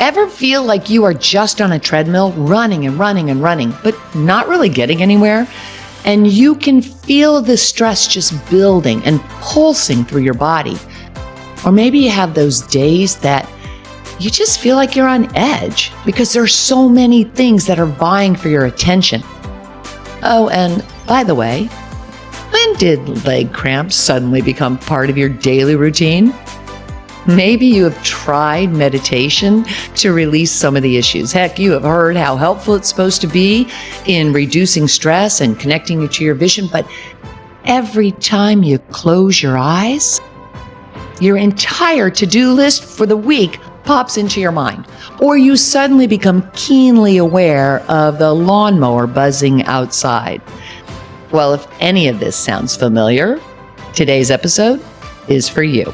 Ever feel like you are just on a treadmill, running and running and running, but not really getting anywhere? And you can feel the stress just building and pulsing through your body. Or maybe you have those days that you just feel like you're on edge because there are so many things that are vying for your attention. Oh, and by the way, when did leg cramps suddenly become part of your daily routine? Maybe you have tried meditation to release some of the issues. Heck, you have heard how helpful it's supposed to be in reducing stress and connecting you to your vision. But every time you close your eyes, your entire to-do list for the week pops into your mind. Or you suddenly become keenly aware of the lawnmower buzzing outside. Well, if any of this sounds familiar, today's episode is for you.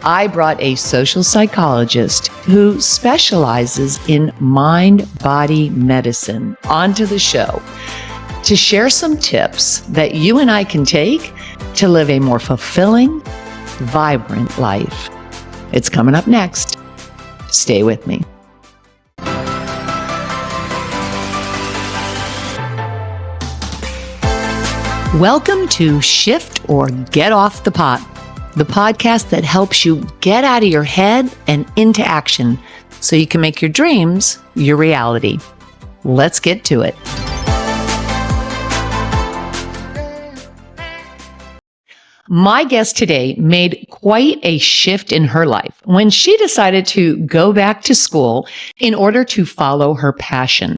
I brought a social psychologist who specializes in mind-body medicine onto the show to share some tips that you and I can take to live a more fulfilling, vibrant life. It's coming up next. Stay with me. Welcome to Shift or Get Off the Pot, the podcast that helps you get out of your head and into action so you can make your dreams your reality. Let's get to it. My guest today made quite a shift in her life when she decided to go back to school in order to follow her passion.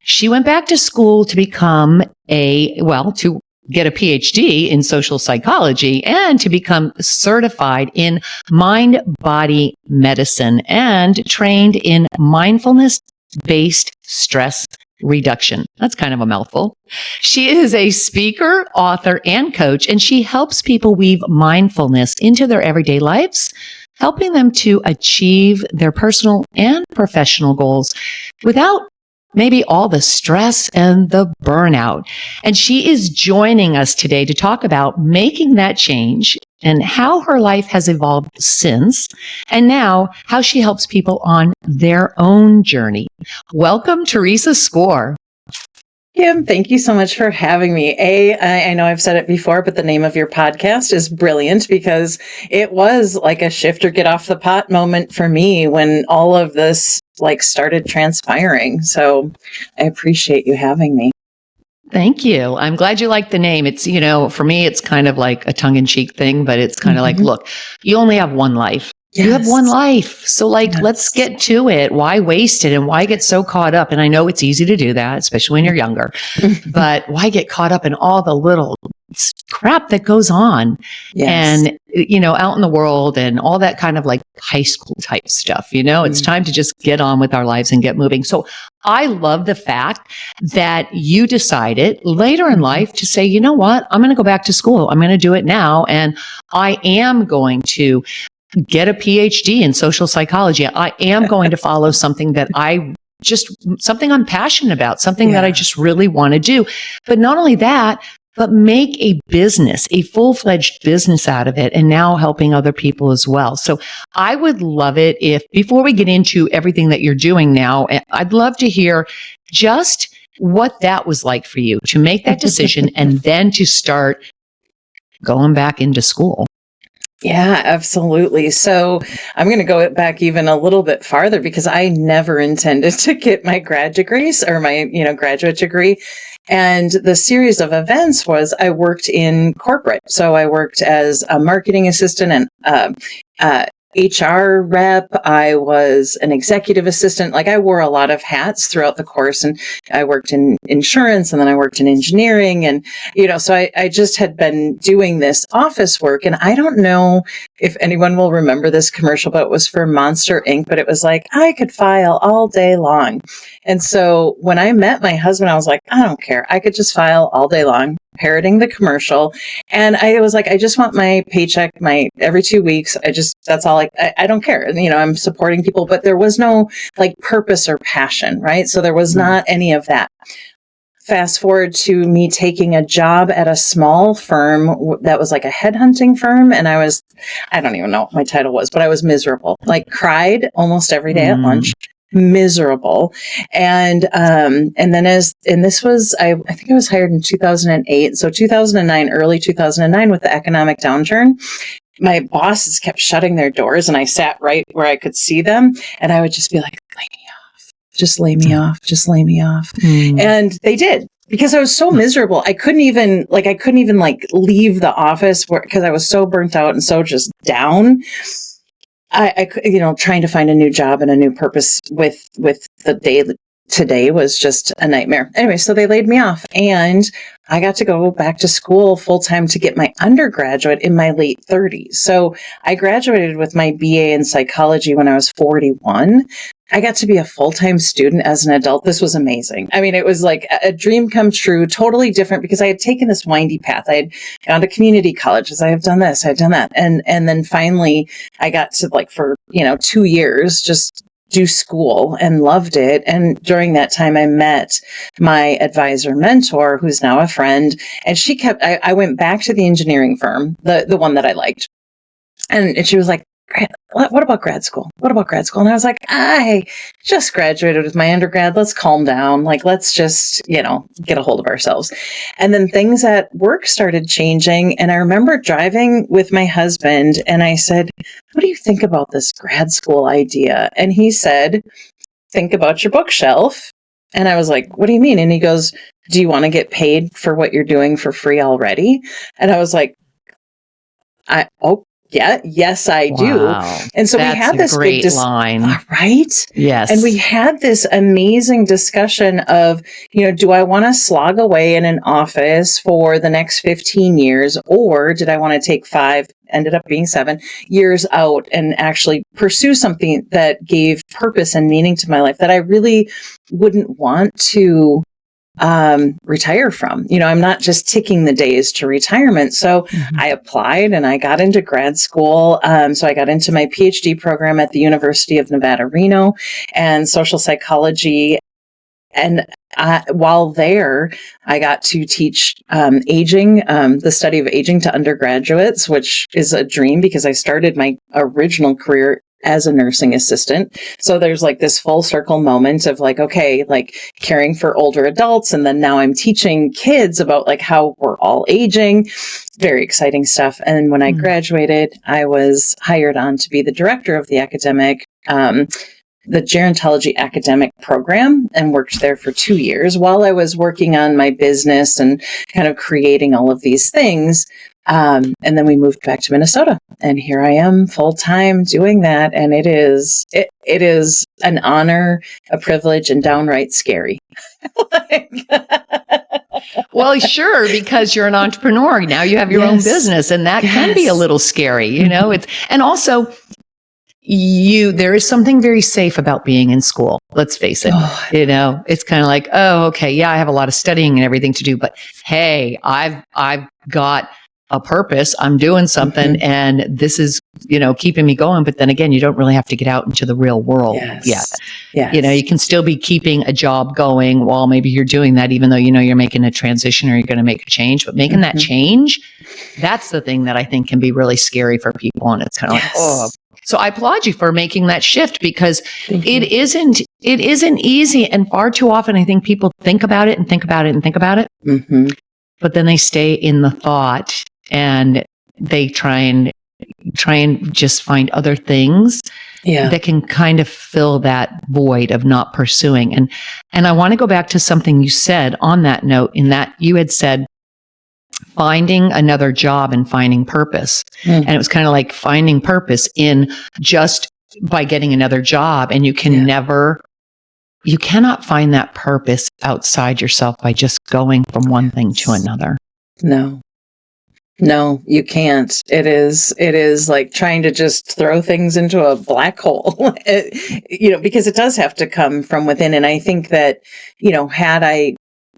She went back to school to become to get a PhD in social psychology and to become certified in mind-body medicine and trained in mindfulness-based stress reduction. That's kind of a mouthful. She is a speaker, author, and coach, and she helps people weave mindfulness into their everyday lives, helping them to achieve their personal and professional goals without maybe all the stress and the burnout. And she is joining us today to talk about making that change and how her life has evolved since, and now how she helps people on their own journey. Welcome, Theresa Skaar. Kim, thank you so much for having me. I know I've said it before, but the name of your podcast is brilliant because it was like a shift or get off the pot moment for me when all of this started transpiring. So I appreciate you having me. Thank you. I'm glad you like the name. It's, for me, it's kind of like a tongue-in-cheek thing, but it's kind of like, look, you only have one life. Yes. You have one life. So let's get to it. Why waste it? And why get so caught up? And I know it's easy to do that, especially when you're younger, but why get caught up in all the little crap that goes on? Yes. And, out in the world and all that kind of high school type stuff, it's time to just get on with our lives and get moving. So I love the fact that you decided later in life to say, you know what, I'm going to go back to school. I'm going to do it now. And I am going to get a PhD in social psychology. I am going to follow something that something I'm passionate about, something that I just really want to do. But not only that, but make a business, a full-fledged business out of it, and now helping other people as well. So I would love it if, before we get into everything that you're doing now, I'd love to hear just what that was like for you to make that decision and then to start going back into school. Yeah, absolutely. So I'm going to go back even a little bit farther because I never intended to get my grad degrees or my, graduate degree. And the series of events was I worked in corporate. So I worked as a marketing assistant and HR rep. I was an executive assistant. I wore a lot of hats throughout the course, and I worked in insurance, and then I worked in engineering. And, so I just had been doing this office work. And I don't know if anyone will remember this commercial, but it was for Monster Inc. But it was I could file all day long. And so when I met my husband, I was like, I don't care. I could just file all day long, parroting the commercial. And I was like, I just want my paycheck, every 2 weeks. That's all I don't care. And, I'm supporting people, but there was no purpose or passion, right? So there was not any of that. Fast forward to me taking a job at a small firm that was a headhunting firm. And I don't even know what my title was, but I was miserable, cried almost every day at lunch. miserable. And then this was, I think I was hired in 2008. So 2009, early 2009 with the economic downturn, my bosses kept shutting their doors and I sat right where I could see them. And I would just be like, lay me off, just lay me off, just lay me off. And they did. Because I was so miserable, I couldn't even leave the office because I was so burnt out and so just down. I trying to find a new job and a new purpose with the day today was just a nightmare. Anyway, so they laid me off and I got to go back to school full time to get my undergraduate in my late 30s. So I graduated with my BA in psychology when I was 41. I got to be a full-time student as an adult. This was amazing. I mean, it was like a dream come true, totally different because I had taken this windy path. I had gone to community colleges. I have done this, I've done that. And then finally I got to for 2 years, just do school and loved it. And during that time, I met my advisor mentor, who's now a friend. And I went back to the engineering firm, the one that I liked. And she was like, what about grad school? What about grad school? And I was like, I just graduated with my undergrad. Let's calm down. Let's just, get a hold of ourselves. And then things at work started changing. And I remember driving with my husband and I said, what do you think about this grad school idea? And he said, think about your bookshelf. And I was like, what do you mean? And he goes, do you want to get paid for what you're doing for free already? And I was like, yeah, yes, I do. And so we had this great line, right? Yes. And we had this amazing discussion of, do I want to slog away in an office for the next 15 years, or did I want to take 5, ended up being 7 years out and actually pursue something that gave purpose and meaning to my life that I really wouldn't want to retire from. I'm not just ticking the days to retirement. So I applied and I got into grad school. So I got into my PhD program at the University of Nevada, Reno, and social psychology. And while there, I got to teach aging, the study of aging to undergraduates, which is a dream because I started my original career as a nursing assistant. So there's this full circle moment of caring for older adults. And then now I'm teaching kids about how we're all aging. Very exciting stuff. And when I graduated, I was hired on to be the director of the the gerontology academic program and worked there for 2 years while I was working on my business and kind of creating all of these things. And then we moved back to Minnesota and here I am full time doing that. And it is an honor, a privilege, and downright scary. Well, sure, because you're an entrepreneur. Now you have your own business and that can be a little scary, and also there is something very safe about being in school. Let's face it. It's kind of okay, I have a lot of studying and everything to do, but hey, I've got a purpose. I'm doing something and this is, keeping me going. But then again, you don't really have to get out into the real world yet. Yes. You can still be keeping a job going while maybe you're doing that, even though, you're making a transition or you're going to make a change, but making that change, that's the thing that I think can be really scary for people. And it's kind of so I applaud you for making that shift because it isn't easy. And far too often, I think people think about it and think about it and think about it, but then they stay in the thought and they try and just find other things that can kind of fill that void of not pursuing. And I want to go back to something you said on that note, in that you had said finding another job and finding purpose. And it was kind of like finding purpose in just by getting another job. And you can you cannot find that purpose outside yourself by just going from one thing to another. No, you can't. It is like trying to just throw things into a black hole, because it does have to come from within. And I think that,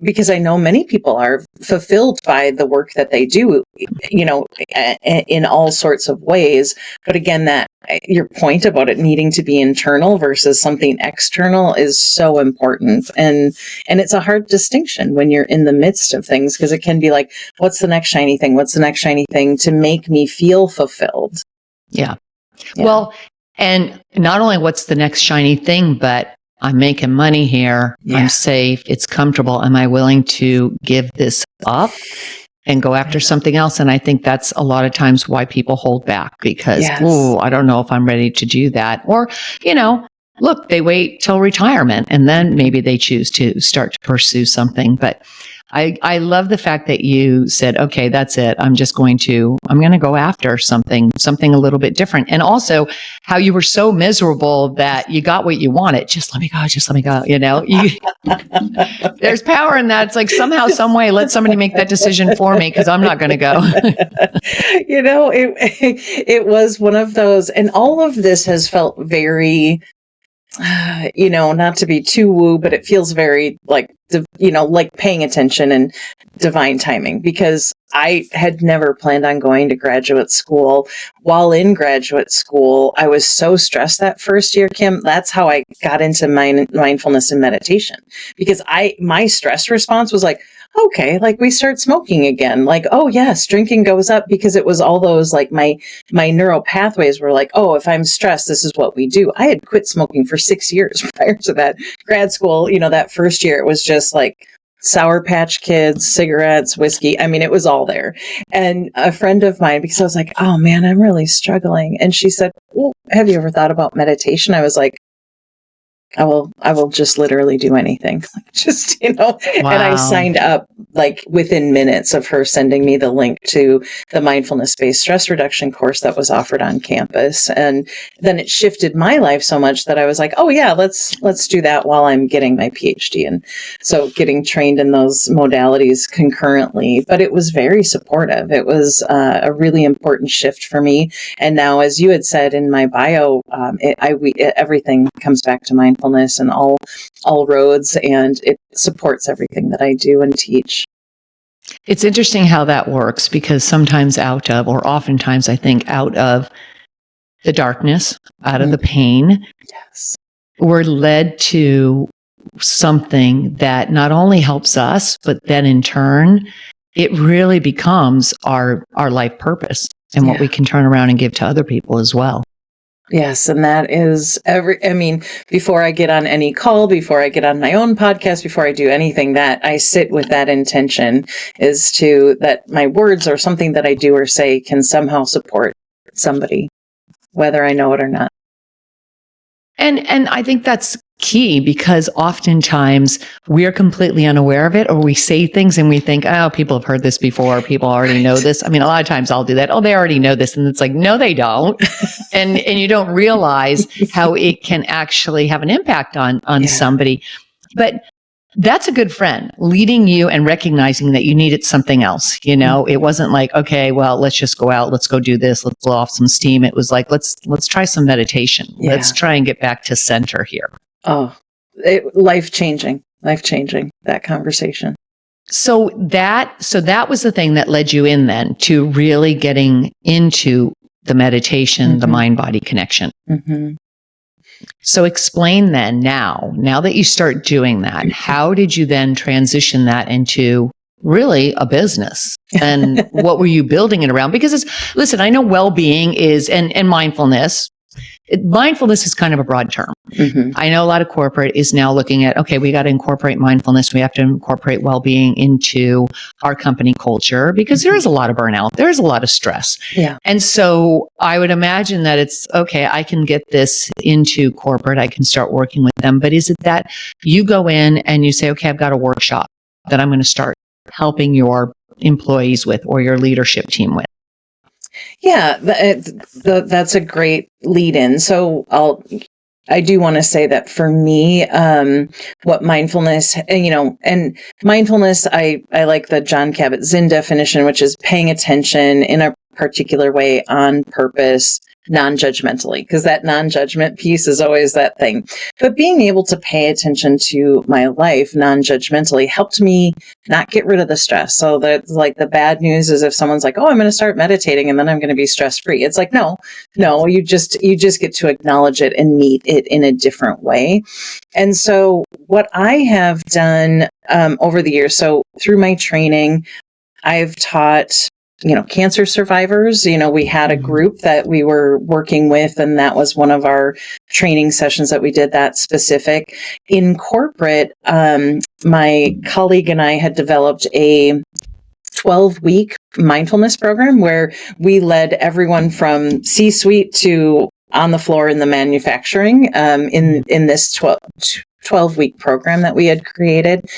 because I know many people are fulfilled by the work that they do, in all sorts of ways. But again, that your point about it needing to be internal versus something external is so important. And it's a hard distinction when you're in the midst of things, because it can be like, what's the next shiny thing? What's the next shiny thing to make me feel fulfilled? Yeah. Well, and not only what's the next shiny thing, but I'm making money here. Yeah. I'm safe. It's comfortable. Am I willing to give this up and go after something else? And I think that's a lot of times why people hold back because, Yes. oh, I don't know if I'm ready to do that. Or, look, they wait till retirement and then maybe they choose to start to pursue something. But I love the fact that you said, okay, that's it. I'm going to go after something a little bit different. And also how you were so miserable that you got what you wanted. Just let me go. Just let me go. There's power in that. It's like somehow, some way, let somebody make that decision for me because I'm not going to go. It was one of those, and all of this has felt very, not to be too woo, but it feels very like paying attention and divine timing, because I had never planned on going to graduate school. While in graduate school, I was so stressed that first year, Kim. That's how I got into mindfulness and meditation, because my stress response was like, okay, like we start smoking again. Like, oh yes, drinking goes up, because it was all those like my neural pathways were like, oh, if I'm stressed, this is what we do. I had quit smoking for 6 years prior to that. Grad school, that first year, it was just like Sour Patch Kids, cigarettes, whiskey. I mean, it was all there. And a friend of mine, because I was like, oh man, I'm really struggling. And she said, well, have you ever thought about meditation? I was like, I will just literally do anything. Wow. And I signed up like within minutes of her sending me the link to the mindfulness-based stress reduction course that was offered on campus. And then it shifted my life so much that I was like, oh yeah, let's do that while I'm getting my PhD. And so getting trained in those modalities concurrently, but it was very supportive. It was a really important shift for me. And now, as you had said in my bio, everything comes back to mindfulness and all roads, and it supports everything that I do and teach. It's interesting how that works, because oftentimes I think out of the darkness, out of the pain, yes, we're led to something that not only helps us, but then in turn, it really becomes our life purpose and what we can turn around and give to other people as well. Yes. And that is before I get on any call, before I get on my own podcast, before I do anything, that I sit with that intention is that my words or something that I do or say can somehow support somebody, whether I know it or not. And I think that's key, because oftentimes we're completely unaware of it, or we say things and we think, oh, people have heard this before. People already know this. I mean, a lot of times I'll do that. Oh, they already know this. And it's like, no, they don't. and you don't realize how it can actually have an impact on somebody. But that's a good friend, leading you and recognizing that you needed something else. It wasn't like, okay, well, let's just go out. Let's go do this. Let's blow off some steam. It was like, let's try some meditation. Yeah. Let's try and get back to center here. Oh, life-changing, that conversation. So that was the thing that led you in then to really getting into the meditation, the mind-body connection. Mm-hmm. So explain then, now that you start doing that, how did you then transition that into really a business? And what were you building it around? Because listen, I know well-being is, and mindfulness. Mindfulness is kind of a broad term. Mm-hmm. I know a lot of corporate is now looking at, okay, we got to incorporate mindfulness. We have to incorporate well-being into our company culture, because there is a lot of burnout. There is a lot of stress. Yeah. And so I would imagine that it's, okay, I can get this into corporate. I can start working with them. But is it that you go in and you say, okay, I've got a workshop that I'm going to start helping your employees with, or your leadership team with? Yeah, that's a great lead in. So I do want to say that for me, what mindfulness, and mindfulness, I like the Jon Kabat-Zinn definition, which is paying attention in a particular way, on purpose, non-judgmentally, because that non-judgment piece is always that thing. But being able to pay attention to my life non-judgmentally helped me not get rid of the stress. So that's like the bad news is if someone's like, oh, I'm going to start meditating and then I'm going to be stress-free. It's like, no, you just get to acknowledge it and meet it in a different way. And so what I have done over the years, so through my training, I've taught cancer survivors. We had a group that we were working with, and that was one of our training sessions that we did that specific. In corporate, my colleague and I had developed a 12-week mindfulness program where we led everyone from C-suite to on the floor in the manufacturing in this 12-week program that we had created.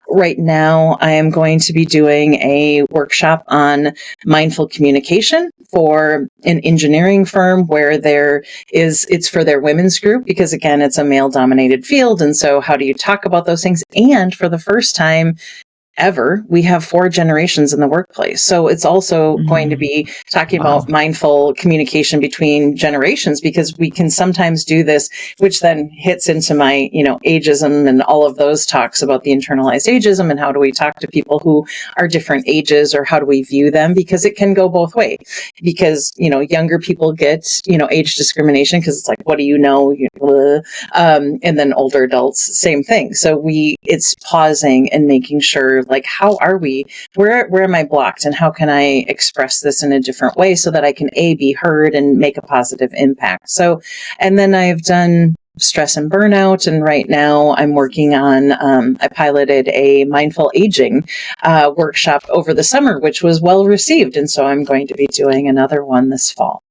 Right now, I am going to be doing a workshop on mindful communication for an engineering firm where it's for their women's group, because again, it's a male-dominated field. And so how do you talk about those things? And for the first time ever, we have 4 generations in the workplace. So it's also going to be talking about mindful communication between generations, because we can sometimes do this, which then hits into my, ageism and all of those talks about the internalized ageism and how do we talk to people who are different ages, or how do we view them? Because it can go both ways. Because, younger people get, age discrimination because it's like, what do you know? And then older adults, same thing. So it's pausing and making sure, like, how are we, where am I blocked, and how can I express this in a different way so that I can be heard and make a positive impact. So, and then I've done stress and burnout, and right now I'm working on, I piloted a mindful aging workshop over the summer, which was well received. And so I'm going to be doing another one this fall.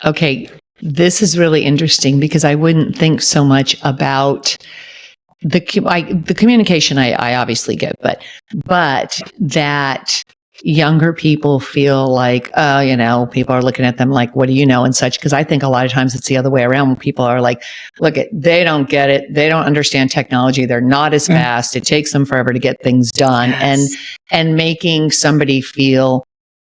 Okay, this is really interesting because I wouldn't think so much about the communication. I obviously get, but that younger people feel like, people are looking at them like, what do you know, and such. Because I think a lot of times it's the other way around, when people are like, look, they don't get it, they don't understand technology, they're not as fast, it takes them forever to get things done, and making somebody feel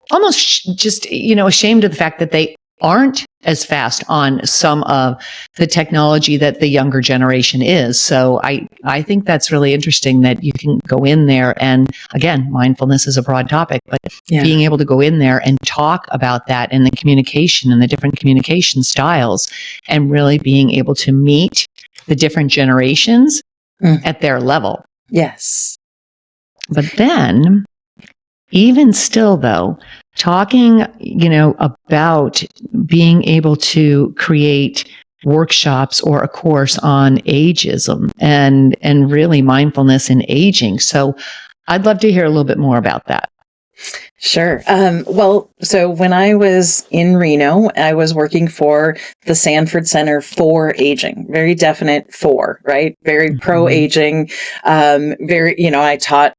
almost just ashamed of the fact that they aren't as fast on some of the technology that the younger generation is. So I think that's really interesting that you can go in there, and again, mindfulness is a broad topic, but being able to go in there and talk about that and the communication and the different communication styles, and really being able to meet the different generations at their level. Yes. But then, even still though, talking, about being able to create workshops or a course on ageism and really mindfulness in aging. So I'd love to hear a little bit more about that. Sure. So when I was in Reno, I was working for the Sanford Center for Aging, very definite for, right? Very pro-aging, I taught,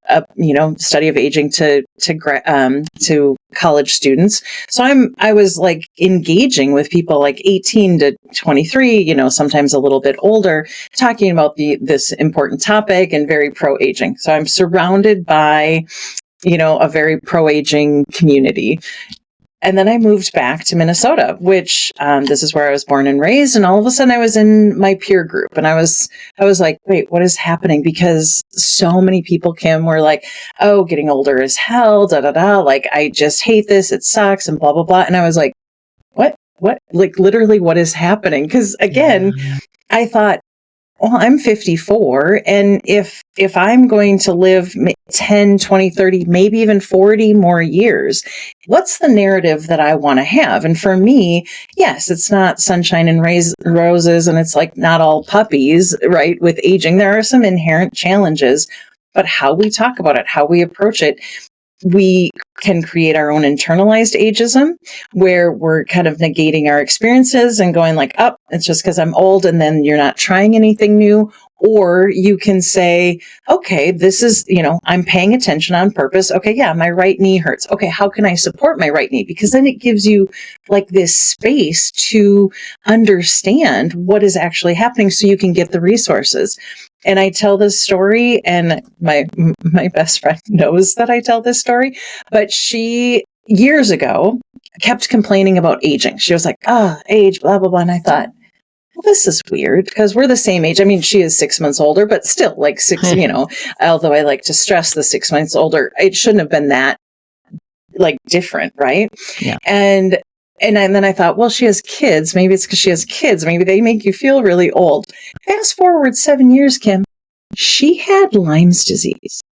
study of aging to college students. So I was like engaging with people like 18 to 23, sometimes a little bit older, talking about this important topic, and very pro-aging. So I'm surrounded by a very pro-aging community. And then I moved back to Minnesota, which this is where I was born and raised. And all of a sudden I was in my peer group, and I was like, wait, what is happening? Because so many people, Kim, were like, oh, getting older is hell, da, da, da. Like, I just hate this. It sucks, and blah, blah, blah. And I was like, what, like literally what is happening? Because again, I thought, well, I'm 54, and if I'm going to live 10, 20, 30, maybe even 40 more years, what's the narrative that I want to have? And for me, yes, it's not sunshine and roses, and it's like not all puppies, right? With aging, there are some inherent challenges, but how we talk about it, how we approach it, we can create our own internalized ageism, where we're kind of negating our experiences and going like, oh, it's just because I'm old, and then you're not trying anything new. Or you can say, okay, this is, I'm paying attention on purpose. Okay, yeah, my right knee hurts. Okay, how can I support my right knee? Because then it gives you like this space to understand what is actually happening, so you can get the resources. And I tell this story, and my best friend knows that I tell this story, but she, years ago, kept complaining about aging. She was like, age, blah, blah, blah. And I thought, well, this is weird, because we're the same age. I mean, she is 6 months older, but still like although I like to stress the 6 months older, it shouldn't have been that like different, right? Yeah. And then I thought, well, she has kids. Maybe it's because she has kids. Maybe they make you feel really old. Fast forward 7 years, Kim, she had Lyme's disease.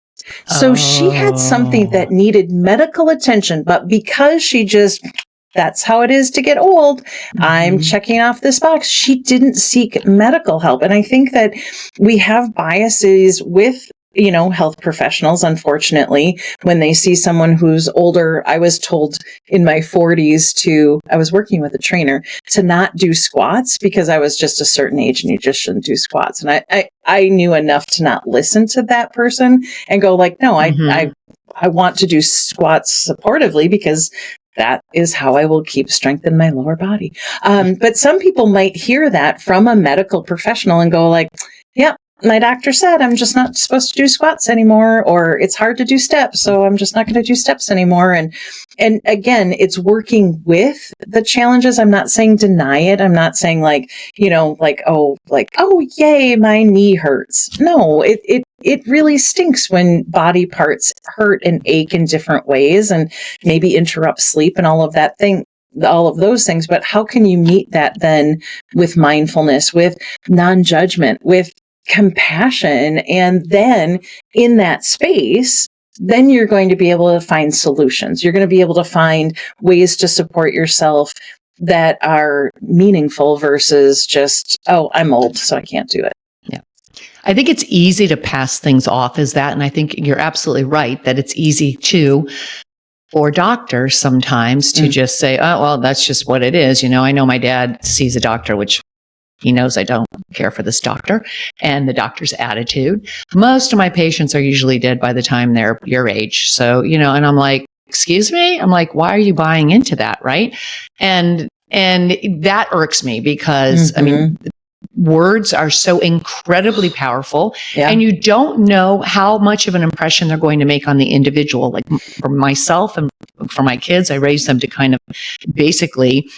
So she had something that needed medical attention, but because that's how it is to get old. I'm checking off this box. She didn't seek medical help. And I think that we have biases with health professionals, unfortunately, when they see someone who's older. I was told in my 40s I was working with a trainer to not do squats because I was just a certain age and you just shouldn't do squats. And I knew enough to not listen to that person and go like, no, I want to do squats supportively because that is how I will keep strength in my lower body. But some people might hear that from a medical professional and go like, yeah, my doctor said I'm just not supposed to do squats anymore, or it's hard to do steps, so I'm just not going to do steps anymore. And again, it's working with the challenges. I'm not saying deny it. I'm not saying oh, yay, my knee hurts. No, it really stinks when body parts hurt and ache in different ways and maybe interrupt sleep and all of those things. But how can you meet that then with mindfulness, with non-judgment, with compassion? And then in that space, then you're going to be able to find solutions. You're going to be able to find ways to support yourself that are meaningful versus just, oh, I'm old, so I can't do it. Yeah. I think it's easy to pass things off as that. And I think you're absolutely right that it's easy for doctors sometimes to just say, oh, well, that's just what it is. I know my dad sees a doctor, which he knows I don't care for this doctor and the doctor's attitude. Most of my patients are usually dead by the time they're your age. So, and I'm like, excuse me? I'm like, why are you buying into that? Right. And that irks me because, words are so incredibly powerful and you don't know how much of an impression they're going to make on the individual. Like for myself and for my kids, I raised them to kind of basically,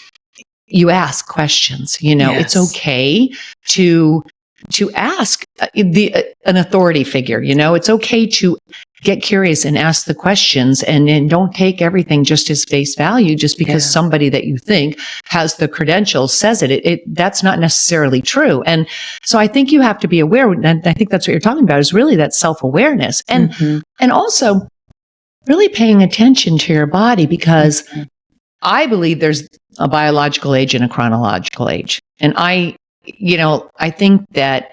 you ask questions, it's okay to ask an authority figure, it's okay to get curious and ask the questions and don't take everything just as face value just because somebody that you think has the credentials says it. That's not necessarily true. And so I think you have to be aware, and I think that's what you're talking about, is really that self-awareness and also really paying attention to your body, because I believe there's a biological age and a chronological age. And I think that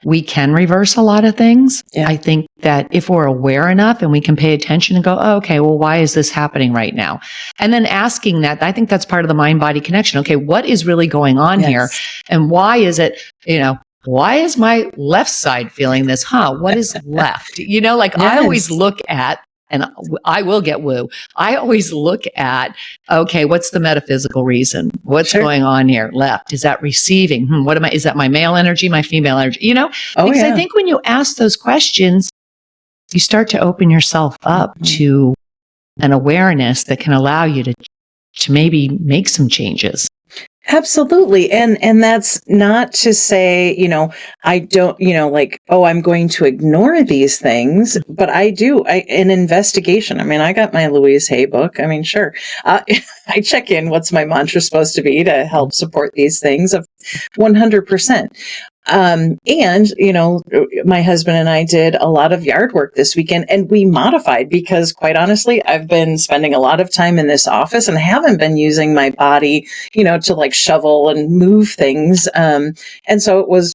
we can reverse a lot of things. Yeah. I think that if we're aware enough and we can pay attention and go, oh, okay, well, why is this happening right now? And then asking that, I think that's part of the mind-body connection. Okay, what is really going on here? And why is it, why is my left side feeling this? What is left? I always look at, and I will get woo. I always look at, okay, what's the metaphysical reason? What's going on here? Left. Is that receiving? Is that my male energy, my female energy? Because I think when you ask those questions, you start to open yourself up to an awareness that can allow you to maybe make some changes. Absolutely. And that's not to say, I don't, I'm going to ignore these things, but I do an investigation. I got my Louise Hay book. Sure. I check in. What's my mantra supposed to be to help support these things of 100%. And, my husband and I did a lot of yard work this weekend, and we modified because, quite honestly, I've been spending a lot of time in this office and haven't been using my body, to shovel and move things. And so it was,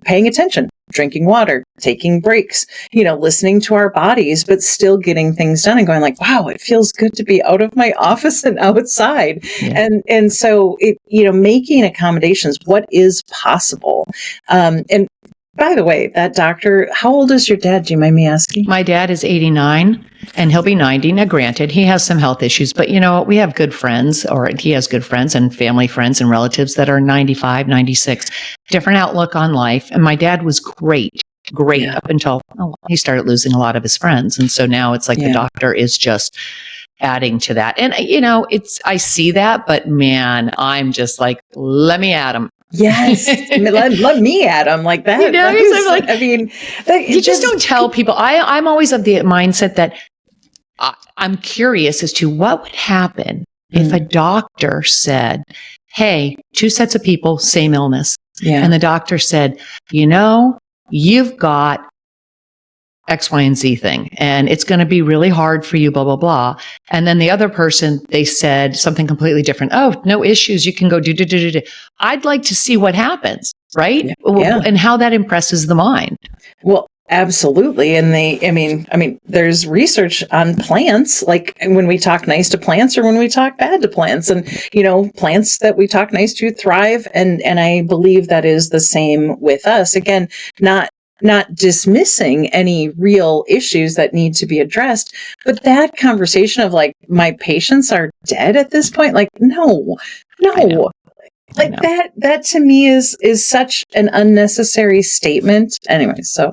paying attention, drinking water, taking breaks, listening to our bodies, but still getting things done and going like, wow, it feels good to be out of my office and outside. Yeah. And so making accommodations, what is possible. And by the way, that doctor, how old is your dad? Do you mind me asking? My dad is 89 and he'll be 90. Now, granted, he has some health issues, but we have good friends, or he has good friends and family friends and relatives that are 95, 96, different outlook on life. And my dad was great up until he started losing a lot of his friends. And so now it's like the doctor is just adding to that. And, I see that, but man, I'm just like, let me at him. Yes. let me at them like that. You just don't tell people. I'm always of the mindset that I'm curious as to what would happen if a doctor said, hey, two sets of people, same illness. Yeah. And the doctor said, you've got X, Y, and Z thing. And it's going to be really hard for you, blah, blah, blah. And then the other person, they said something completely different. Oh, no issues. You can go do. I'd like to see what happens, right? Yeah. And how that impresses the mind. Well, absolutely. And I mean, there's research on plants, like when we talk nice to plants or when we talk bad to plants, and, plants that we talk nice to thrive. And I believe that is the same with us. Again, not dismissing any real issues that need to be addressed, but that conversation of like, my patients are dead at this point, like, no. Like that to me is such an unnecessary statement. Anyway, so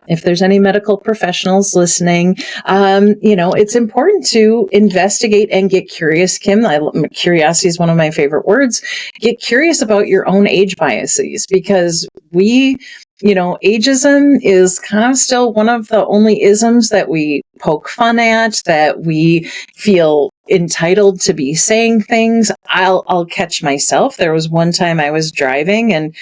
if there's any medical professionals listening, it's important to investigate and get curious. Kim, curiosity is one of my favorite words. Get curious about your own age biases, because ageism is kind of still one of the only isms that we poke fun at, that we feel entitled to be saying things. I'll catch myself. There was one time I was driving and,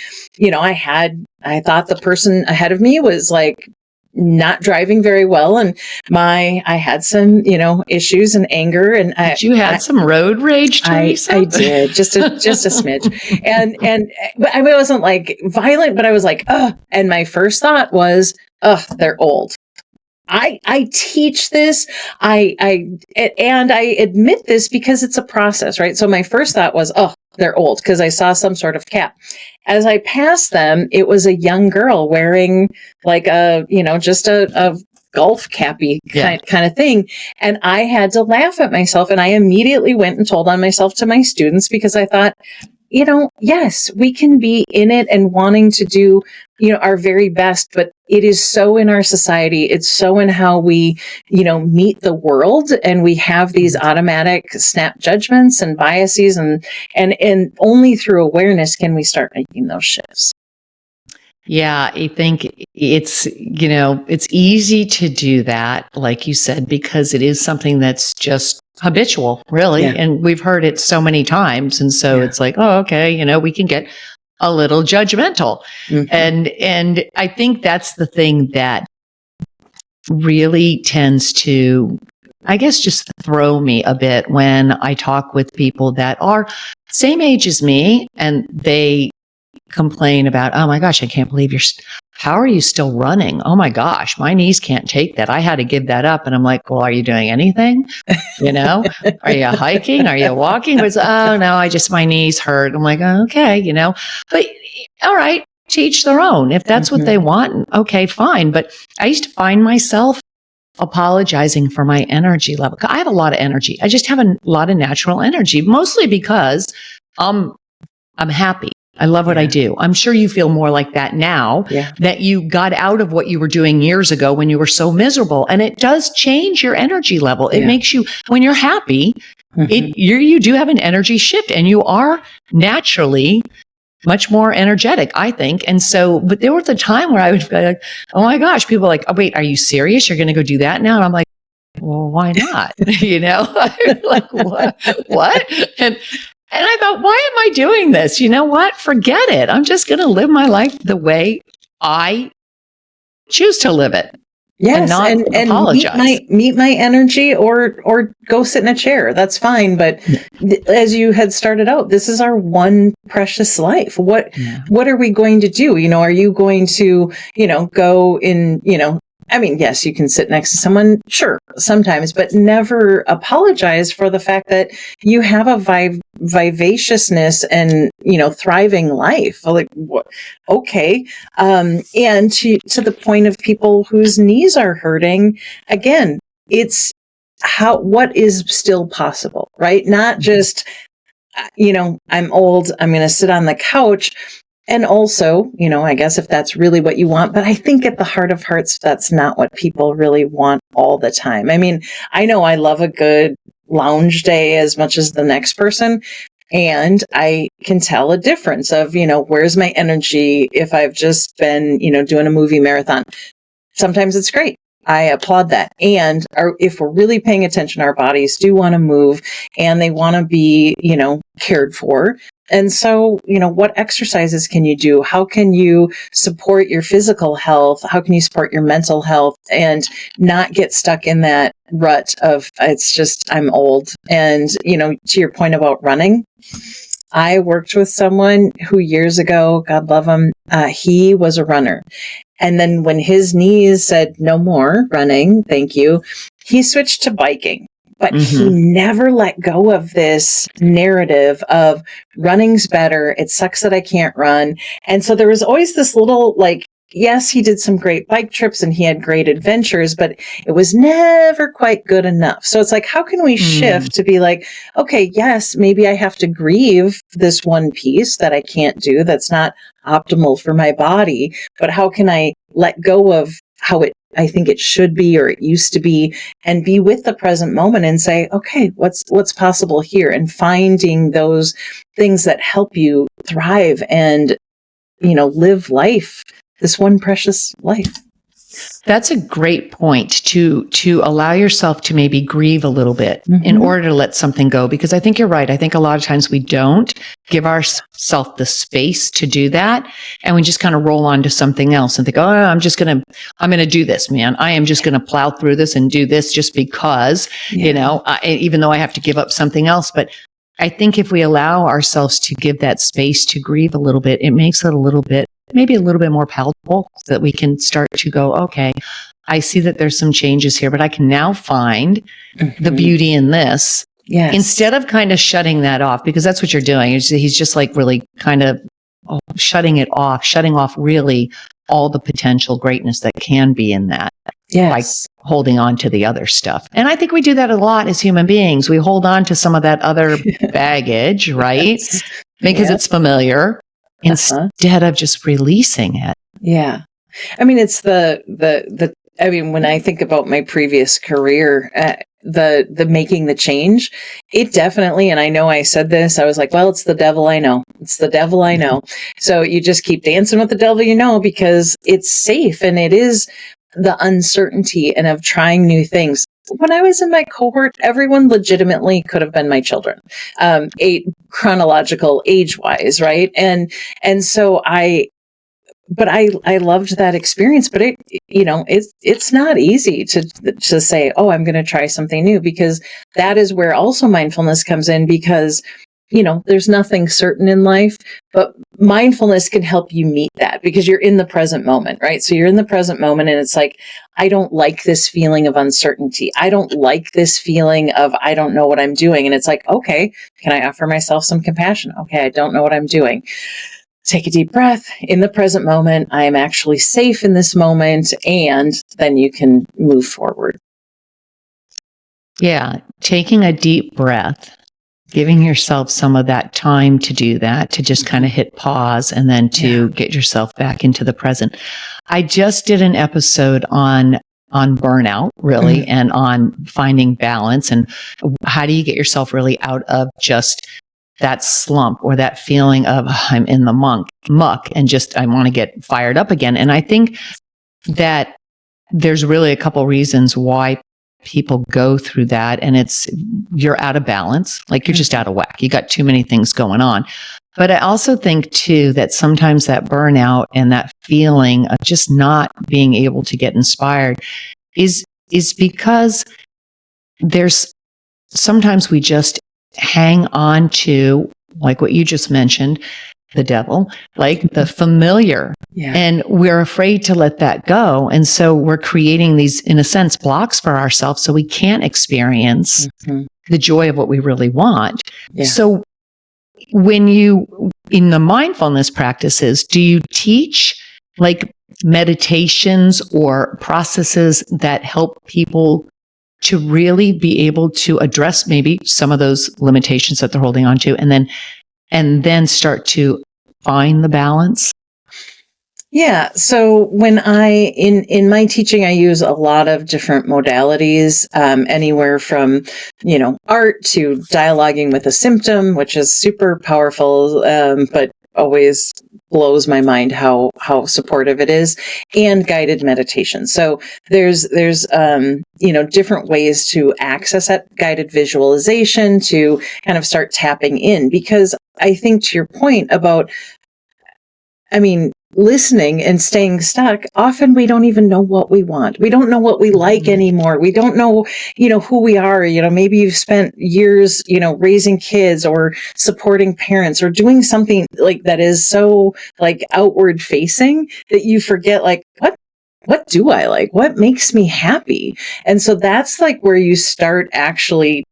I thought the person ahead of me was like not driving very well. And I had some, issues and anger, and you had some road rage, Theresa? I did, just a smidge. But I wasn't like violent, but I was like, ugh. And my first thought was, ugh, they're old. I teach this. I admit this because it's a process, right? So my first thought was, oh, they're old, because I saw some sort of cap. As I passed them, it was a young girl wearing like just a golf cappy kind of thing. And I had to laugh at myself. And I immediately went and told on myself to my students, because I thought, yes, we can be in it and wanting to do, our very best, but it is so in our society. It's so in how we, meet the world, and we have these automatic snap judgments and biases, and only through awareness can we start making those shifts. Yeah, I think it's easy to do that, like you said, because it is something that's just habitual, really. Yeah. And we've heard it so many times. And so it's like, oh, okay, we can get a little judgmental. Mm-hmm. And I think that's the thing that really tends to, I guess, just throw me a bit when I talk with people that are same age as me, and they complain about, oh my gosh, I can't believe how are you still running? Oh my gosh, my knees can't take that. I had to give that up. And I'm like, well, are you doing anything? Are you hiking? Are you walking? But oh no, my knees hurt. I'm like, oh, okay, but all right, to each their own. If that's what they want, okay, fine. But I used to find myself apologizing for my energy level. I have a lot of energy. I just have a lot of natural energy, mostly because I'm happy. I love what I do. I'm sure you feel more like that now that you got out of what you were doing years ago when you were so miserable. And it does change your energy level. It makes you, when you're happy, you do have an energy shift, and you are naturally much more energetic, I think. And so, but there was a time where I would be like, oh my gosh, people are like, oh wait, are you serious? You're going to go do that now? And I'm like, well, why not? Like, what? And I thought, why am I doing this? You know what? Forget it. I'm just going to live my life the way I choose to live it. Yes, and not apologize. Meet my energy, or go sit in a chair. That's fine. But as you had started out, this is our one precious life. What are we going to do? Are you going to, go in, yes, you can sit next to someone, sure, sometimes, but never apologize for the fact that you have a vivaciousness and, thriving life. Like, okay. And to the point of people whose knees are hurting, again, it's what is still possible, right? Not just, I'm old, I'm going to sit on the couch. And also, I guess if that's really what you want, but I think at the heart of hearts, that's not what people really want all the time. I mean, I know I love a good lounge day as much as the next person. And I can tell a difference of, where's my energy if I've just been, doing a movie marathon. Sometimes it's great. I applaud that. And if we're really paying attention, our bodies do want to move, and they want to be, cared for. And so, what exercises can you do? How can you support your physical health? How can you support your mental health and not get stuck in that rut of it's just, I'm old. And, to your point about running, I worked with someone who years ago, God love him, he was a runner. And then when his knees said, no more running, thank you, he switched to biking. But he never let go of this narrative of running's better. It sucks that I can't run. And so there was always this little, yes, he did some great bike trips and he had great adventures, but it was never quite good enough. So it's like, how can we shift to be like, okay, yes, maybe I have to grieve this one piece that I can't do, that's not optimal for my body, but how can I let go of how I think it should be or it used to be, and be with the present moment and say, okay, what's possible here, and finding those things that help you thrive and, live life, this one precious life. That's a great point to allow yourself to maybe grieve a little bit in order to let something go. Because I think you're right. I think a lot of times we don't give ourselves the space to do that. And we just kind of roll on to something else and think, oh, I'm going to do this, man. I am just going to plow through this and do this just because, even though I have to give up something else. But I think if we allow ourselves to give that space to grieve a little bit, it makes it maybe a little bit more palatable so that we can start to go, okay, I see that there's some changes here, but I can now find the beauty in this. Yes. Instead of kind of shutting that off, because that's what you're doing. He's just like really kind of shutting off really all the potential greatness that can be in that. Yes. By holding on to the other stuff. And I think we do that a lot as human beings. We hold on to some of that other baggage, right? Yes. Because it's familiar. Instead of just releasing it. Yeah. I mean, it's when I think about my previous career, the making the change, it definitely, and I know I said this, I was like, well, it's the devil I know. It's the devil I know. So you just keep dancing with the devil because it's safe, and it is the uncertainty and of trying new things. When I was in my cohort, everyone legitimately could have been my children, chronological age-wise, right? And so I loved that experience, but it's not easy to say, oh, I'm going to try something new, because that is where also mindfulness comes in, because there's nothing certain in life, but mindfulness can help you meet that, because you're in the present moment, right? So you're in the present moment, and it's like, I don't like this feeling of uncertainty. I don't like this feeling of, I don't know what I'm doing. And it's like, okay, can I offer myself some compassion? Okay, I don't know what I'm doing. Take a deep breath in the present moment. I am actually safe in this moment. And then you can move forward. Yeah. Taking a deep breath, giving yourself some of that time to do that, to just kind of hit pause and then to get yourself back into the present. I just did an episode on burnout, really, and on finding balance, and how do you get yourself really out of just that slump or that feeling of I'm in the muck and just I want to get fired up again. And I think that there's really a couple reasons why people go through that, and it's you're out of balance, like you're just out of whack. You got too many things going on. But I also think too that sometimes that burnout and that feeling of just not being able to get inspired is because there's sometimes we just hang on to, like what you just mentioned, the devil, like the familiar. Yeah. And we're afraid to let that go. And so we're creating these, in a sense, blocks for ourselves so we can't experience the joy of what we really want. Yeah. So when you, in the mindfulness practices, do you teach like meditations or processes that help people to really be able to address maybe some of those limitations that they're holding on to, and then start to find the balance? Yeah. So when in my teaching, I use a lot of different modalities, anywhere from, art to dialoguing with a symptom, which is super powerful, but always blows my mind how supportive it is, and guided meditation. So there's different ways to access that guided visualization to kind of start tapping in, because I think to your point about, listening and staying stuck, often we don't even know what we want. We don't know what we like anymore. We don't know, who we are. Maybe you've spent years, raising kids or supporting parents or doing something like that is so like outward facing that you forget like, what do I like? What makes me happy? And so that's like where you start actually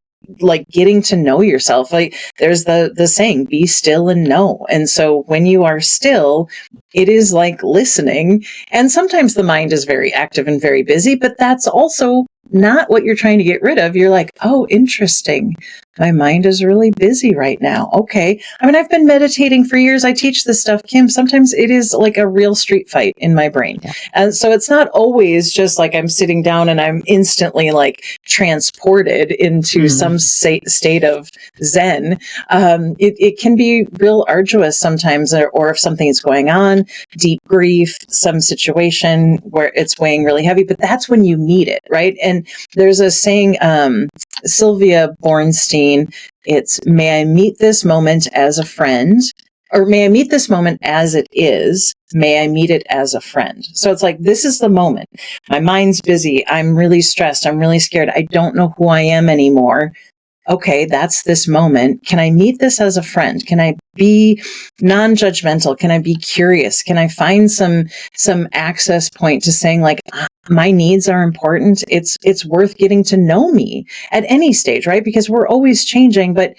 like getting to know yourself. Like there's the saying, be still and know. And so when you are still, it is like listening. And sometimes the mind is very active and very busy, but that's also not what you're trying to get rid of. You're like, oh, interesting. My mind is really busy right now. Okay. I've been meditating for years. I teach this stuff, Kim. Sometimes it is like a real street fight in my brain. Yeah. And so it's not always just like I'm sitting down and I'm instantly like transported into some state of Zen. It can be real arduous sometimes, or if something is going on, deep grief, some situation where it's weighing really heavy, but that's when you meet it, right? And there's a saying, Sylvia Bornstein, it's, may I meet this moment as a friend, or may I meet this moment as it is, may I meet it as a friend. So it's like, this is the moment. My mind's busy. I'm really stressed. I'm really scared. I don't know who I am anymore. Okay, that's this moment. Can I meet this as a friend? Can I be non-judgmental? Can I be curious? Can I find some access point to saying like, my needs are important. It's worth getting to know me at any stage, right? Because we're always changing, but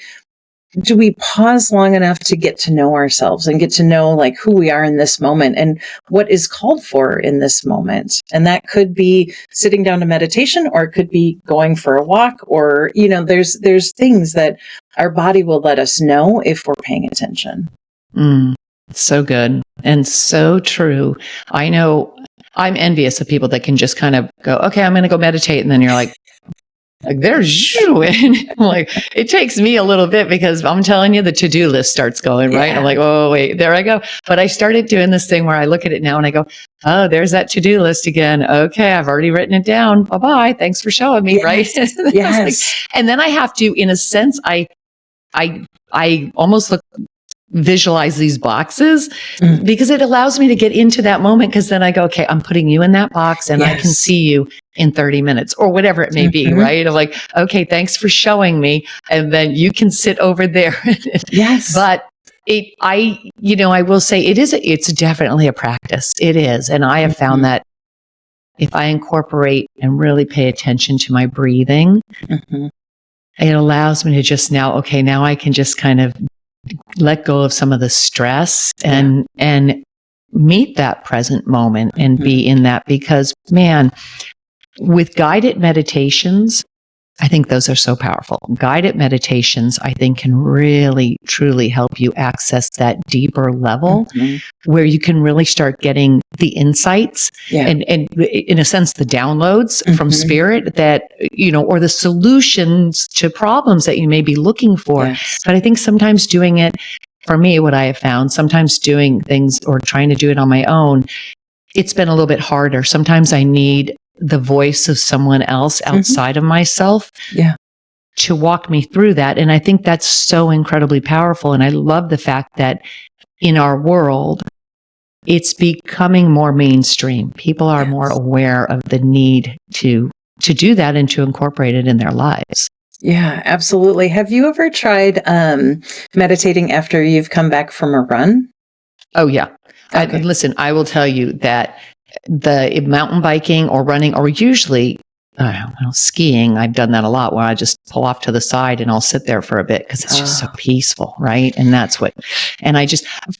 do we pause long enough to get to know ourselves and get to know like who we are in this moment and what is called for in this moment? And that could be sitting down to meditation, or it could be going for a walk, or, there's things that our body will let us know if we're paying attention. So good. And so true. I know I'm envious of people that can just kind of go, okay, I'm going to go meditate. And then you're like there's you. And like, it takes me a little bit because I'm telling you, the to-do list starts going, right? I'm like, oh, wait, there I go. But I started doing this thing where I look at it now and I go, oh, there's that to-do list again. Okay, I've already written it down. Bye-bye. Thanks for showing me, right? Yes. And then I have to, in a sense, I almost visualize these boxes because it allows me to get into that moment. Because then I go, okay, I'm putting you in that box and I can see you in 30 minutes or whatever it may be, right? I'm like, okay, thanks for showing me. And then you can sit over there. Yes. But I will say it's definitely a practice. It is. And I have found that if I incorporate and really pay attention to my breathing, it allows me to just now I can just kind of let go of some of the stress and meet that present moment and be in that, because man, with guided meditations, I think those are so powerful. Guided meditations, I think, can really, truly help you access that deeper level where you can really start getting the insights and in a sense, the downloads from spirit that, or the solutions to problems that you may be looking for. Yes. But I think sometimes doing it, for me, what I have found, sometimes doing things or trying to do it on my own, it's been a little bit harder. Sometimes I need the voice of someone else outside of myself to walk me through that. And I think that's so incredibly powerful. And I love the fact that in our world, it's becoming more mainstream. People are more aware of the need to do that and to incorporate it in their lives. Yeah, absolutely. Have you ever tried meditating after you've come back from a run? Oh, yeah. Okay. Listen, I will tell you that the mountain biking or running, or usually skiing, I've done that a lot where I just pull off to the side and I'll sit there for a bit because it's just so peaceful, right? And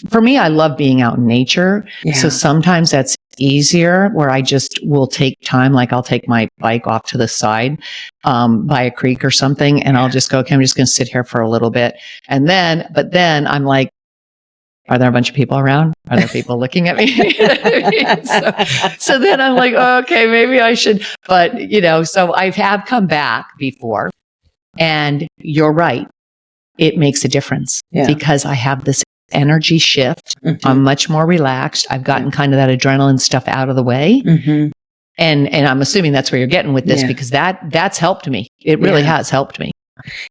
for me, I love being out in nature. Yeah. So sometimes that's easier where I just will take time, like I'll take my bike off to the side by a creek or something, and I'll just go, okay, I'm just going to sit here for a little bit. But then I'm like, are there a bunch of people around? Are there people looking at me? so then I'm like, okay, maybe I should. But, so I have come back before. And you're right. It makes a difference because I have this energy shift. I'm much more relaxed. I've gotten kind of that adrenaline stuff out of the way. And I'm assuming that's where you're getting with this because that's helped me. It really has helped me.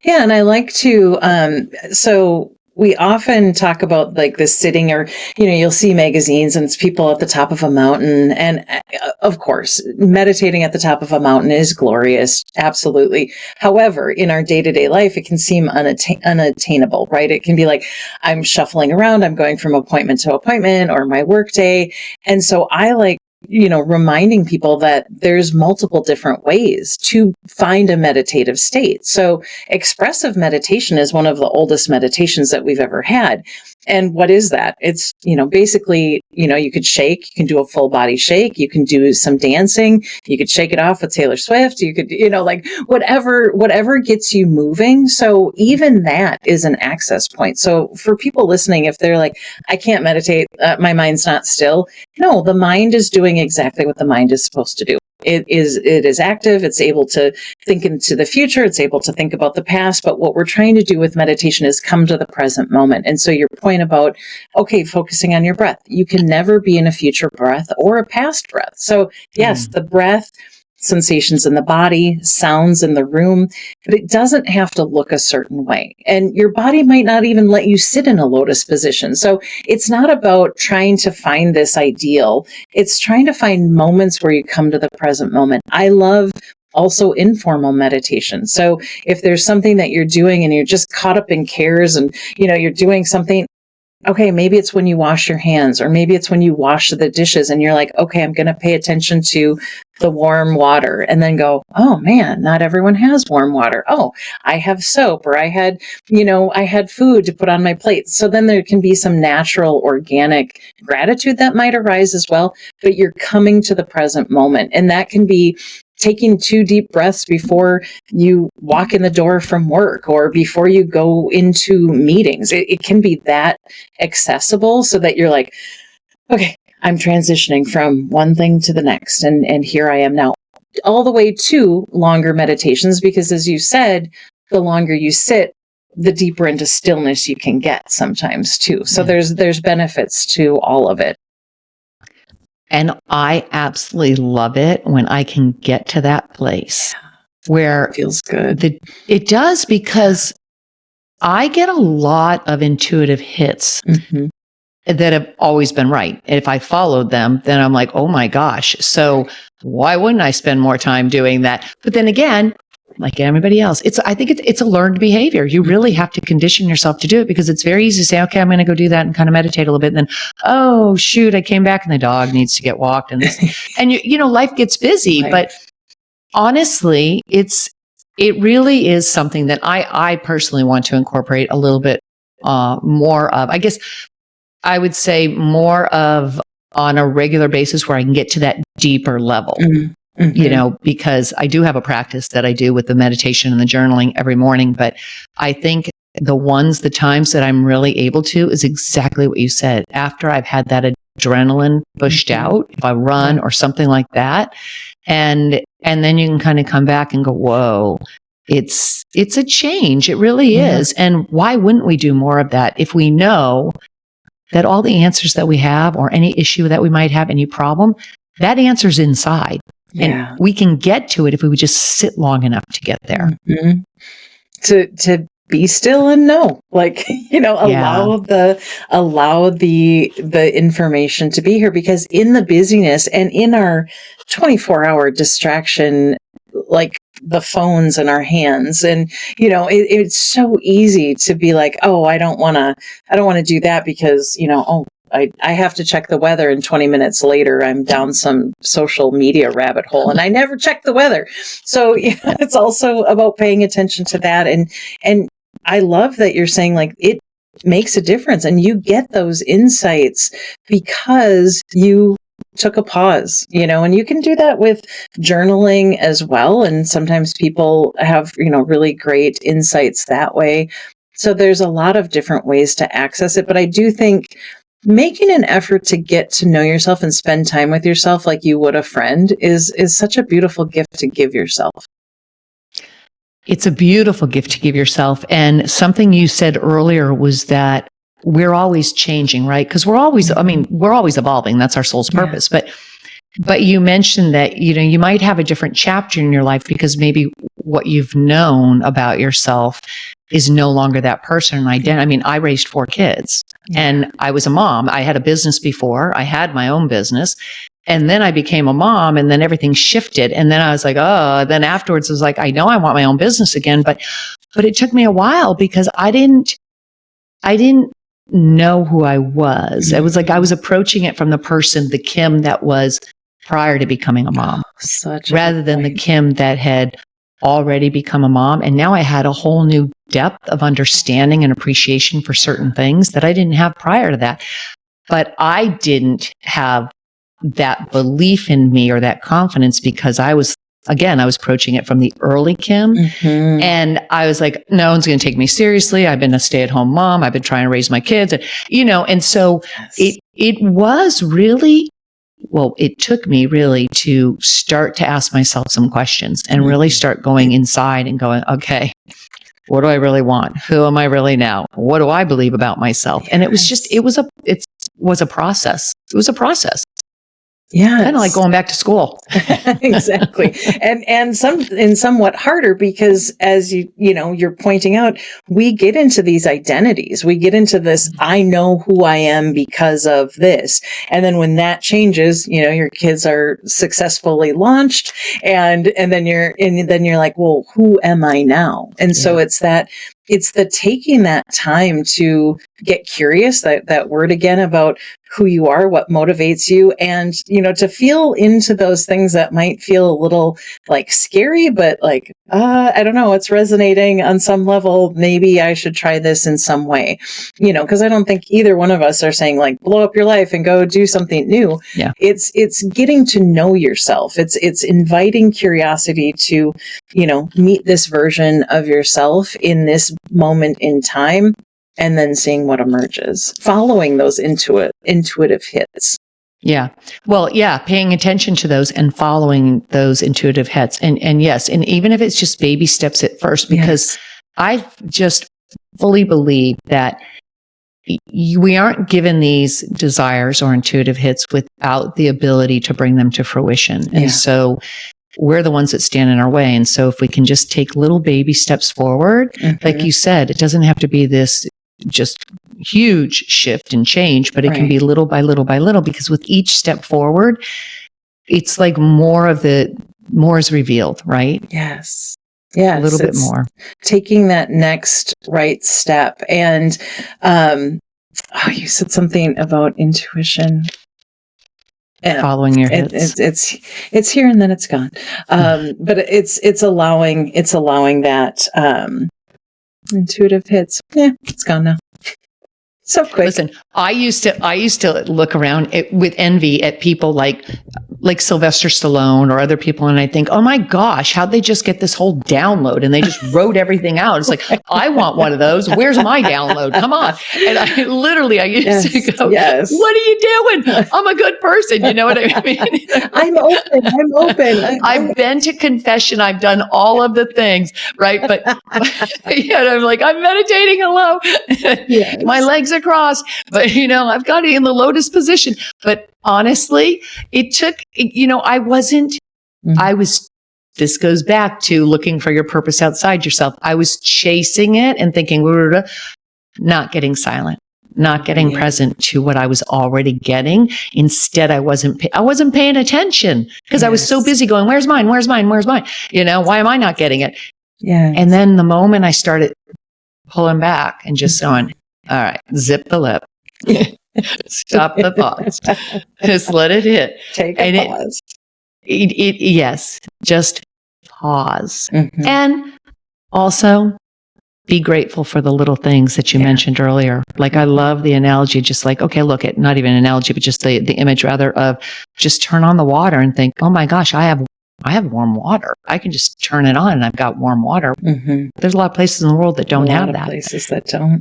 Yeah. And I like to, so we often talk about like this sitting, or, you'll see magazines and it's people at the top of a mountain. And of course, meditating at the top of a mountain is glorious. Absolutely. However, in our day-to-day life, it can seem unattainable, right? It can be like, I'm shuffling around, I'm going from appointment to appointment or my work day. And so I like, reminding people that there's multiple different ways to find a meditative state. So expressive meditation is one of the oldest meditations that we've ever had. And what is that? It's, basically, you could shake, you can do a full body shake, you can do some dancing, you could shake it off with Taylor Swift, you could, like whatever gets you moving. So even that is an access point. So for people listening, if they're like, I can't meditate, my mind's not still. No, the mind is doing exactly what the mind is supposed to do. It is active. It's able to think into the future. It's able to think about the past. But what we're trying to do with meditation is come to the present moment. And so your point about, okay, focusing on your breath, you can never be in a future breath or a past breath. So yes, the breath, sensations in the body, sounds in the room, but it doesn't have to look a certain way. And your body might not even let you sit in a lotus position. So it's not about trying to find this ideal. It's trying to find moments where you come to the present moment. I love also informal meditation. So if there's something that you're doing and you're just caught up in cares and, you're doing something, okay, maybe it's when you wash your hands, or maybe it's when you wash the dishes and you're like, okay, I'm going to pay attention to the warm water, and then go, oh man, not everyone has warm water. Oh, I have soap, or I had food to put on my plate. So then there can be some natural, organic gratitude that might arise as well, but you're coming to the present moment. And that can be taking 2 deep breaths before you walk in the door from work or before you go into meetings. It can be that accessible so that you're like, okay, I'm transitioning from one thing to the next. And here I am now, all the way to longer meditations, because as you said, the longer you sit, the deeper into stillness you can get sometimes too. So there's benefits to all of it. And I absolutely love it when I can get to that place where it feels good. It does, because I get a lot of intuitive hits that have always been right. And if I followed them, then I'm like, oh my gosh. So why wouldn't I spend more time doing that? But then again, like everybody else, I think it's a learned behavior. You really have to condition yourself to do it, because it's very easy to say, okay, I'm going to go do that and kind of meditate a little bit. And then, oh shoot, I came back and the dog needs to get walked, and this, and life gets busy. Right. But honestly, it really is something that I personally want to incorporate a little bit more of. I guess I would say more of on a regular basis, where I can get to that deeper level. Because I do have a practice that I do with the meditation and the journaling every morning. But I think the times that I'm really able to is exactly what you said. After I've had that adrenaline pushed out, if I run or something like that. And then you can kind of come back and go, whoa, it's a change. It really is. And why wouldn't we do more of that if we know that all the answers that we have, or any issue that we might have, any problem, that answer's inside. Yeah. And we can get to it if we would just sit long enough to get there. To be still and know, allow the information to be here, because in the busyness and in our 24-hour distraction, like the phones in our hands, and it's so easy to be like, oh, I don't want to do that because I have to check the weather, and 20 minutes later, I'm down some social media rabbit hole, and I never check the weather. So it's also about paying attention to that. And I love that you're saying, like, it makes a difference, and you get those insights because you took a pause, and you can do that with journaling as well. And sometimes people have, really great insights that way. So there's a lot of different ways to access it. But I do think making an effort to get to know yourself and spend time with yourself like you would a friend is such a beautiful gift to give yourself. It's a beautiful gift to give yourself. And something you said earlier was that we're always changing, right? Because we're always evolving. That's our soul's purpose. But you mentioned that, you might have a different chapter in your life because maybe what you've known about yourself is no longer that person. I mean, I raised 4 kids and I was a mom. I had a business before. I had my own business. And then I became a mom and then everything shifted. And then I was like, oh, then afterwards I was like, I know I want my own business again. But it took me a while because I didn't know who I was. It was like I was approaching it from the person, the Kim that was prior to becoming a mom, rather than the Kim that had already become a mom. And now I had a whole new depth of understanding and appreciation for certain things that I didn't have prior to that. But I didn't have that belief in me or that confidence because I was approaching it from the early Kim. And I was like, no one's going to take me seriously. I've been a stay-at-home mom. I've been trying to raise my kids, and so it was really, well, it took me really to start to ask myself some questions and really start going inside and going, okay, what do I really want? Who am I really now? What do I believe about myself? And it was a process. It was a process. Yeah, kind of like going back to school. Exactly. And somewhat harder because as you're pointing out, we get into these identities. We get into this, I know who I am because of this. And then when that changes, your kids are successfully launched and then you're like, well, who am I now? And so it's the taking that time to get curious, that word again about who you are, what motivates you, and, to feel into those things that might feel a little like scary, but like, I don't know, it's resonating on some level. Maybe I should try this in some way, because I don't think either one of us are saying like, blow up your life and go do something new. Yeah. It's getting to know yourself. It's inviting curiosity to, meet this version of yourself in this moment in time, and then seeing what emerges, following those intuitive hits. Yeah. Well, yeah, paying attention to those and following those intuitive hits. And yes, and even if it's just baby steps at first, because I just fully believe that we aren't given these desires or intuitive hits without the ability to bring them to fruition. And so we're the ones that stand in our way. And so if we can just take little baby steps forward, like you said, it doesn't have to be this just huge shift and change, but it can be little by little by little, because with each step forward, it's like more is revealed, right? Yes. Yeah. A little bit more. Taking that next right step. And you said something about intuition. Following your hits. It's here and then it's gone. But it's allowing that intuitive hits. Yeah, it's gone now. So quick. Listen, I used to look around with envy at people like Sylvester Stallone or other people, and I think, oh my gosh, how'd they just get this whole download? And they just wrote everything out. It's like, I want one of those. Where's my download? Come on. And I used to go, what are you doing? I'm a good person. You know what I mean? I'm open. I've been to confession. I've done all of the things, right? But I'm like, I'm meditating alone. My legs are crossed, but I've got it in the lotus position. But honestly, it took, this goes back to looking for your purpose outside yourself. I was chasing it and thinking, not getting silent, not getting present to what I was already getting. Instead, I wasn't paying attention because I was so busy going, where's mine? Where's mine? Where's mine? Why am I not getting it? Yeah. And then the moment I started pulling back and just going, all right, zip the lip. Stop the thoughts. Just let it hit. Take a pause. Yes, just pause. And also be grateful for the little things that you mentioned earlier. Like, I love the analogy, just like, okay, look at, not even an analogy, but just the image rather of just turn on the water and think, oh my gosh, I have warm water. I can just turn it on and I've got warm water. There's a lot of places in the world that don't have that. Places that don't.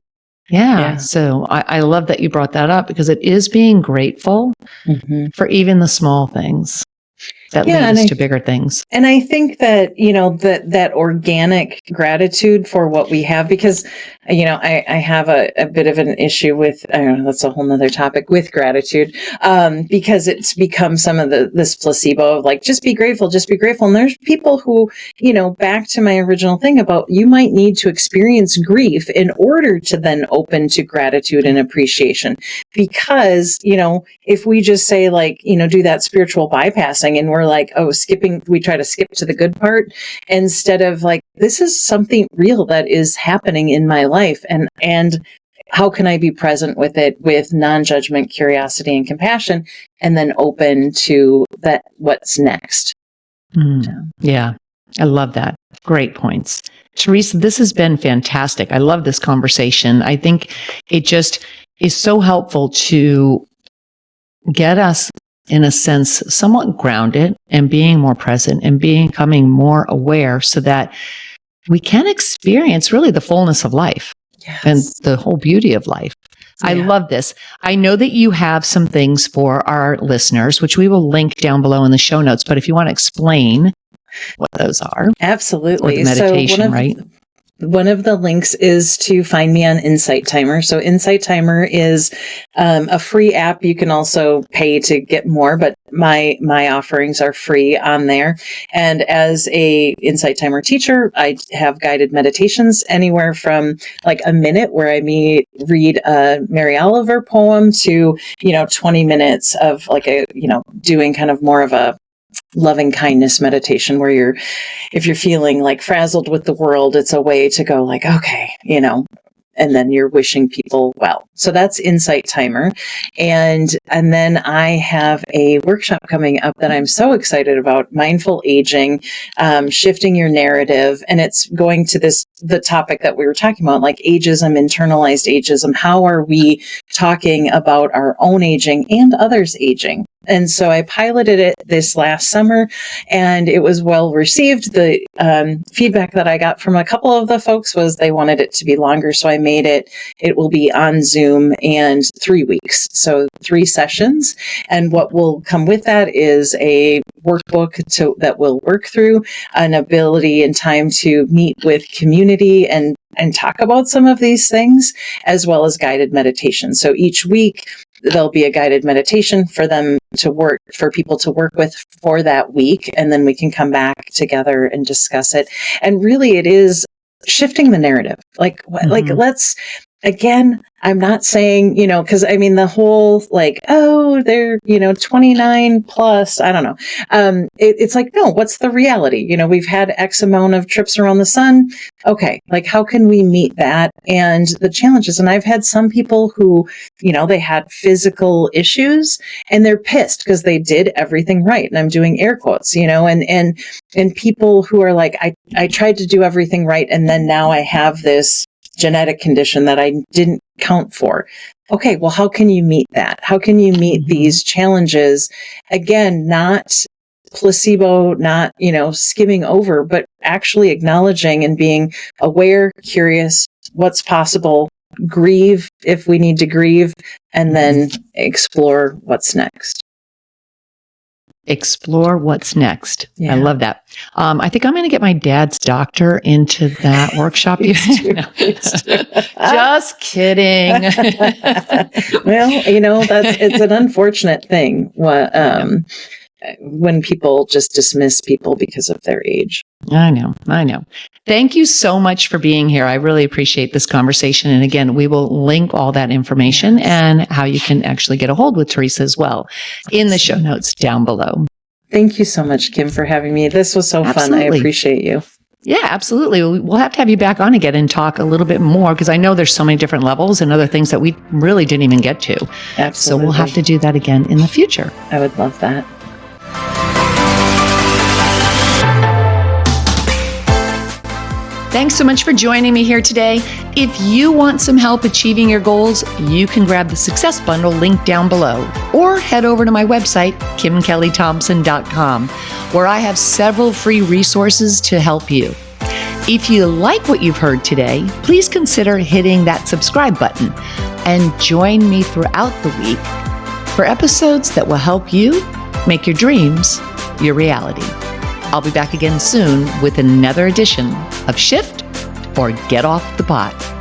Yeah. So I love that you brought that up, because it is being grateful for even the small things. that Yeah, leads to bigger things. And I think that, that organic gratitude for what we have, because, I have a bit of an issue with, I don't know, that's a whole nother topic, with gratitude, because it's become some of this placebo of like, just be grateful, just be grateful. And there's people who, back to my original thing about, you might need to experience grief in order to then open to gratitude and appreciation. Because, if we just say like, do that spiritual bypassing and we're like, oh, we try to skip to the good part instead of like, this is something real that is happening in my life. And how can I be present with it with non-judgment, curiosity, and compassion, and then open to that, what's next. Yeah, I love that. Great points. Theresa, this has been fantastic. I love this conversation. I think it just is so helpful to get us, in a sense, somewhat grounded and being more present and becoming more aware so that we can experience really the fullness of life. Yes. And the whole beauty of life. Yeah. I love this. I know that you have some things for our listeners, which we will link down below in the show notes. But if you want to explain what those are. Absolutely. Or the meditation, right? One of the links is to find me on Insight Timer. So Insight Timer is a free app. You can also pay to get more, but my offerings are free on there. And as a Insight Timer teacher, I have guided meditations anywhere from like a minute where I read a Mary Oliver poem to, 20 minutes of like doing kind of more of a loving kindness meditation where if you're feeling like frazzled with the world, it's a way to go like, okay, and then you're wishing people well. So that's Insight Timer. And then I have a workshop coming up that I'm so excited about, mindful aging, shifting your narrative. And it's going to the topic that we were talking about, like ageism, internalized ageism. How are we talking about our own aging and others' aging? And so I piloted it this last summer and it was well received. The feedback that I got from a couple of the folks was they wanted it to be longer. So I made it will be on Zoom and 3 weeks. So 3 sessions. And what will come with that is a workbook that we'll work through, an ability and time to meet with community and talk about some of these things, as well as guided meditation. So each week, there'll be a guided meditation for people to work with for that week. And then we can come back together and discuss it. And really it is shifting the narrative. Like let's, again, I'm not saying, because the whole like, oh, they're, 29 plus, I don't know. It's like, no, what's the reality? We've had X amount of trips around the sun. Okay. Like, how can we meet that? And the challenges. And I've had some people who, they had physical issues and they're pissed because they did everything right. And I'm doing air quotes, and people who are like, I tried to do everything right. And then now I have this genetic condition that I didn't count for. Okay, well, how can you meet that? How can you meet these challenges? Again, not placebo, not, skimming over, but actually acknowledging and being aware, curious, what's possible, grieve if we need to grieve, and then explore what's next. Explore what's next. Yeah. I love that. I think I'm going to get my dad's doctor into that workshop. Just kidding. Well, it's an unfortunate thing when people just dismiss people because of their age. I know. Thank you so much for being here. I really appreciate this conversation. And again, we will link all that information and how you can actually get a hold with Theresa as well in the show notes down below. Thank you so much, Kim, for having me. This was so fun. I appreciate you. Yeah, absolutely. We'll have to have you back on again and talk a little bit more because I know there's so many different levels and other things that we really didn't even get to. Absolutely. So we'll have to do that again in the future. I would love that. Thanks so much for joining me here today. If you want some help achieving your goals, you can grab the Success Bundle link down below or head over to my website, kimkellythompson.com, where I have several free resources to help you. If you like what you've heard today, please consider hitting that subscribe button and join me throughout the week for episodes that will help you make your dreams your reality. I'll be back again soon with another edition of Shift or Get Off the Pot.